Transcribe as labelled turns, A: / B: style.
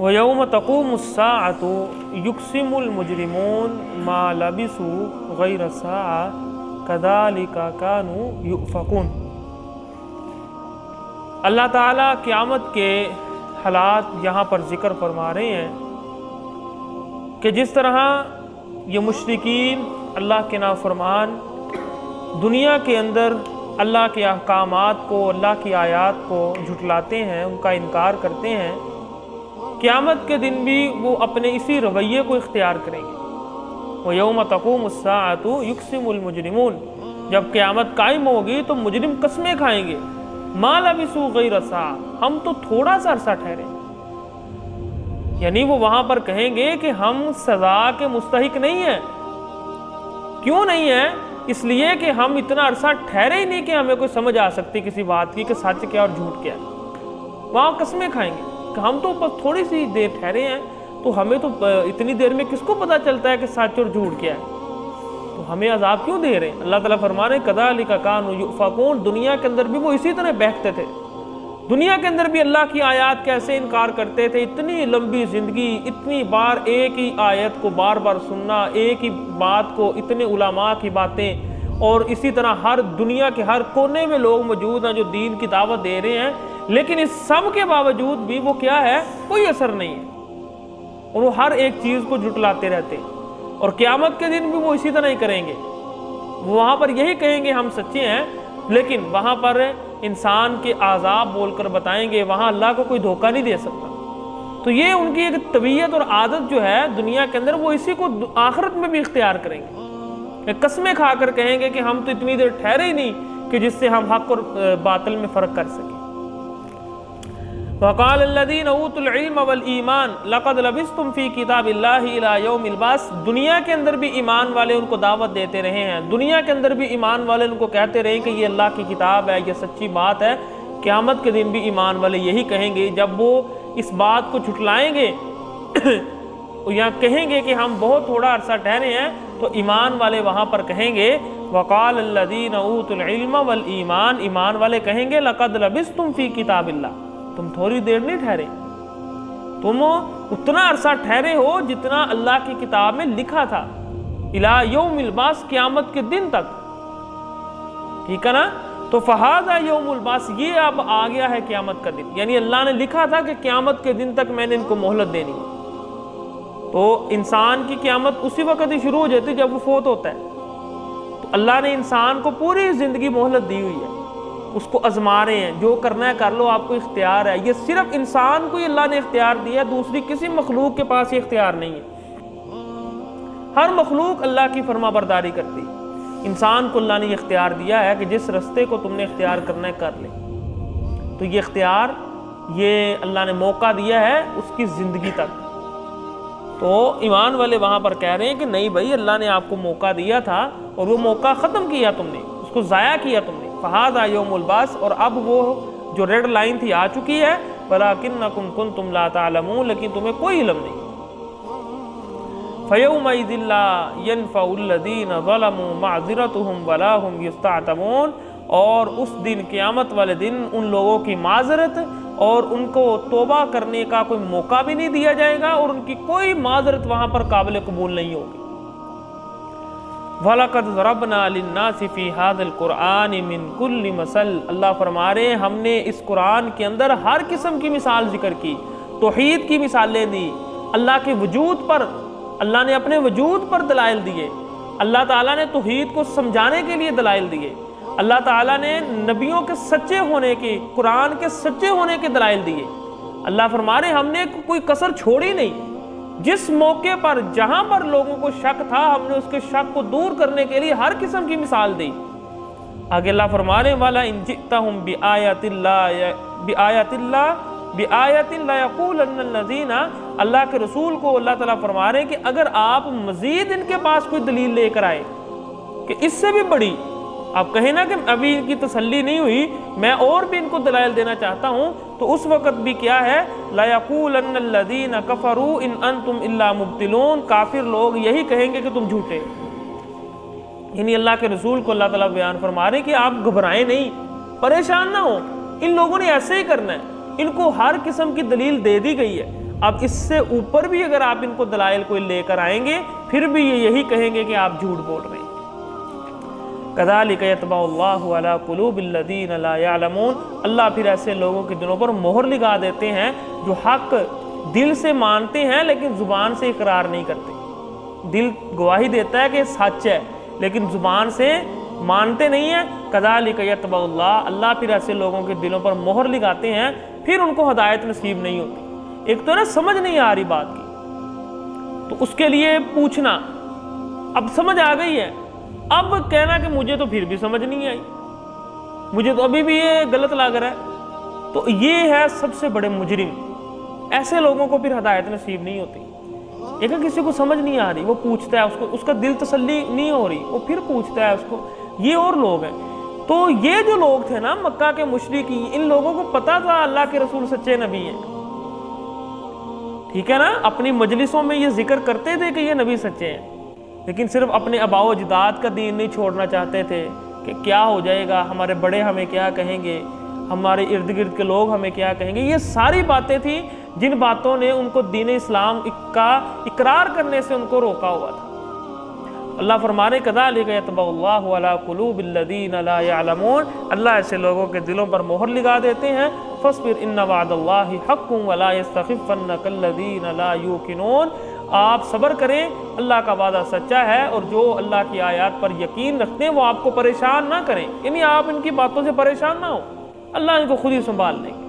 A: व यौम तक़ूमुस्साअतु युक़सिमुल मुजरिमून मा लबिसू गैर साअ कज़ालिका कानू युफ़कून। अल्लाह ताला क़यामत के हालात यहाँ पर ज़िक्र फरमा रहे हैं कि जिस तरह ये मुशरिकीन अल्लाह के नाफरमान दुनिया के अंदर अल्लाह के अहकामात को, अल्लाह की आयात को झुटलाते हैं, उनका इनकार करते हैं, क़यामत के दिन भी वो अपने इसी रवैये को इख्तियार करेंगे। व यौम तक़ूमुस्साअतु युक़सिमुल मुजरिमून, जब क़यामत कायम होगी तो मुजरिम कसमें खाएंगे, मा लबिसू गैर साअ, हम तो थोड़ा सा अरसा ठहरे। यानी वो वहां पर कहेंगे कि हम सजा के मुस्तहिक नहीं है। क्यों नहीं है? इसलिए कि हम इतना अरसा ठहरे ही नहीं कि हमें कोई समझ आ सकती किसी बात की कि सच क्या और झूठ क्या है। वहां कसमें खाएंगे कि हम तो बस थोड़ी सी देर ठहरे हैं, तो हमें तो इतनी देर में किसको पता चलता है कि सच और झूठ क्या है, तो हमें अजाब क्यों दे रहे हैं। अल्लाह ताला फरमा रहे कज़ालिका कानू युफ़कून, दुनिया के अंदर भी वो इसी तरह बहकते थे। दुनिया के अंदर भी अल्लाह की आयत कैसे इनकार करते थे। इतनी लंबी ज़िंदगी, इतनी बार एक ही आयत को बार बार सुनना, एक ही बात को, इतने उलमा की बातें, और इसी तरह हर दुनिया के हर कोने में लोग मौजूद हैं जो दीन की दावत दे रहे हैं, लेकिन इस सब के बावजूद भी वो क्या है, कोई असर नहीं है, और वो हर एक चीज़ को झुटलाते रहते हैं। और क़यामत के दिन भी वो इसी तरह ही करेंगे। वो वहाँ पर यही कहेंगे हम सच्चे हैं, लेकिन वहाँ पर इंसान के आज़ाब बोलकर बताएंगे, वहाँ अल्लाह को कोई धोखा नहीं दे सकता। तो ये उनकी एक तबीयत और आदत जो है दुनिया के अंदर, वो इसी को आखिरत में भी इख्तियार करेंगे। कसमें खाकर कहेंगे कि हम तो इतनी देर ठहरे ही नहीं कि जिससे हम हक और बातिल में फ़र्क कर सकें। वक़ाल अल्लज़ीना ऊतुल इल्म वल ईमान लक़द लबिस्तुम फ़ी किताबिल्लाहि इला यौमिल बास, दुनिया के अंदर भी ईमान वाले उनको दावत देते रहे हैं, दुनिया के अंदर भी ईमान वाले उनको कहते रहे कि ये अल्लाह की किताब है, ये सच्ची बात है। क़यामत के दिन भी ईमान वाले यही कहेंगे, जब वो इस बात को झुटलाएंगे या कहेंगे कि हम बहुत थोड़ा अरसा ठहरे हैं, तो ईमान वाले वहाँ पर कहेंगे वक़ाल अल्लज़ीना ऊतुल इल्म वल ईमान, ईमान वाले कहेंगे लक़द लबिस्तुम फ़ी किताबिल्लाह, तुम थोड़ी देर नहीं ठहरे, तुम उतना अरसा ठहरे हो जितना अल्लाह की किताब में लिखा था, इला यौमिल बास, क़यामत के दिन तक। ठीक है ना? तो फ़हाज़ा यौमुल बास, ये अब आ गया है क़यामत का दिन। यानी अल्लाह ने लिखा था कि क़यामत के दिन तक मैंने इनको मोहलत देनी है। तो इंसान की क़यामत उसी वक़्त ही शुरू हो जाती है जब वो फोत होता है। तो अल्लाह ने इंसान को पूरी ज़िंदगी मोहलत दी हुई है, उसको आजमा रहे हैं, जो करना है कर लो, आपको इख्तियार है। ये सिर्फ इंसान को ही अल्लाह ने इख्तियार दिया, दूसरी किसी मखलूक के पास ये इख्तियार नहीं है। हर मखलूक अल्लाह की फरमाबरदारी करती है, इंसान को अल्लाह ने ये इख्तियार दिया है कि जिस रास्ते को तुमने इख्तियार करना है कर ले। तो ये इख्तियार, ये अल्लाह ने मौका दिया है उसकी ज़िंदगी तक। तो ईमान वाले वहाँ पर कह रहे हैं कि नहीं भाई, अल्लाह ने आपको मौका दिया था और वो मौका ख़त्म किया तुमने, उसको ज़ाया किया तुमने। फ़हाज़ा यौमुल बास, और अब वो जो रेड लाइन थी आ चुकी है, वलाकिन्नकुम कुन्तुम ला तालमून, लेकिन तुम्हें कोई इल्म नहीं। फ़यौमइज़िन ला यनफ़उल्लज़ीना ज़लमू मअज़िरतुहुम वला हुम यस्तअतबून, और उस दिन, क़यामत वाले दिन, उन लोगों की माज़रत और उनको तौबा करने का कोई मौका भी नहीं दिया जाएगा, और उनकी कोई माज़रत वहाँ पर काबिल कबूल नहीं होगी। वलक़द ज़रबना लिन्नासि फ़ी हाज़िल क़ुरआनि मिन कुल्लि मसल, अल्लाह फरमा रहे हैं हमने इस कुरान के अंदर हर किस्म की मिसाल जिक्र की, तौहीद की मिसालें दी, अल्लाह के वजूद पर, अल्लाह ने अपने वजूद पर दलाइल दिए, अल्लाह ताला ने तौहीद को समझाने के लिए दलाइल दिए, अल्लाह ताला ने नबियों के सच्चे होने के, कुरान के सच्चे होने के दलाइल दिए। अल्लाह फरमा रहे हमने कोई कसर छोड़ी नहीं। जिस मौके पर, जहां पर लोगों को शक था, हमने उसके शक को दूर करने के लिए हर किस्म की मिसाल दी। आगे अल्लाह फरमा रहे वाला इन जिअतहुम बिआयतिन ला यक़ूलन्नल्लज़ीना, अल्लाह के रसूल को अल्लाह ताला फरमा रहे हैं कि अगर आप मजीद इनके पास कोई दलील लेकर आए कि इससे भी बड़ी, आप कहें ना कि अभी इनकी तसल्ली नहीं हुई, मैं और भी इनको दलाइल देना चाहता हूँ, तो उस वक़्त भी क्या है, ला यक़ूलन्नल्लज़ीना कफ़रू इन अंतुम इल्ला मुब्तिलून, काफिर लोग यही कहेंगे कि तुम झूठे। यानी अल्लाह के रसूल को अल्लाह ताला बयान फरमा रहे हैं कि आप घबराएं नहीं, परेशान ना हो, इन लोगों ने ऐसे ही करना है, इनको हर किस्म की दलील दे दी गई है। अब इससे ऊपर भी अगर आप इनको दलाइल कोई लेकर आएंगे फिर भी ये यही कहेंगे कि आप झूठ बोल रहे हैं। कज़ालिक यतबअल्लाहु अला कुलूबिल्लज़ीना ला यअलमून, अल्लाह फिर ऐसे लोगों के दिलों पर मोहर लगा देते हैं जो हक दिल से मानते हैं लेकिन जुबान से इकरार नहीं करते। दिल गवाही देता है कि सच है लेकिन जुबान से मानते नहीं है। कज़ालिक यतबअल्लाह, अल्लाह फिर ऐसे लोगों के दिलों पर मोहर लगाते हैं, फिर उनको हदायत नसीब नहीं होती। एक तो ना समझ नहीं आ रही बात की, तो उसके लिए पूछना, अब समझ आ गई है, अब कहना कि मुझे तो फिर भी समझ नहीं आई, मुझे तो अभी भी ये गलत लग रहा है, तो ये है सबसे बड़े मुजरिम। ऐसे लोगों को फिर हदायत नसीब नहीं होती। एक किसी को समझ नहीं आ रही, वो पूछता है, उसको उसका दिल तसल्ली नहीं हो रही, वो फिर पूछता है उसको। ये और लोग हैं। तो ये जो लोग थे ना मक्का के मुशरिकी, इन लोगों को पता था अल्लाह के रसूल सच्चे नबी हैं, ठीक है ना, अपनी मजलिसों में ये जिक्र करते थे कि ये नबी सच्चे हैं, लेकिन सिर्फ अपने आबाओ अजदाद का दीन नहीं छोड़ना चाहते थे कि क्या हो जाएगा, हमारे बड़े हमें क्या कहेंगे, हमारे इर्द गिर्द के लोग हमें क्या कहेंगे। ये सारी बातें थी जिन बातों ने उनको दीन इस्लाम का इकरार करने से उनको रोका हुआ था। अल्लाह फरमाने कज़ालिक यतबअल्लाहु अला कुलूबिल्लज़ीना ला यअलमून, अल्लाह ऐसे लोगों के दिलों पर मोहर लगा देते हैं। फस्बिर इन्ना वअदल्लाहि हक़्क़ुन वला यस्तख़िफ़न्नकल्लज़ीना ला युक़िनून, आप सब्र करें, अल्लाह का वादा सच्चा है और जो अल्लाह की आयत पर यकीन रखते हैं वो आपको परेशान ना करें, यानी आप इनकी बातों से परेशान ना हो, अल्लाह इनको खुद ही संभाल लेंगे।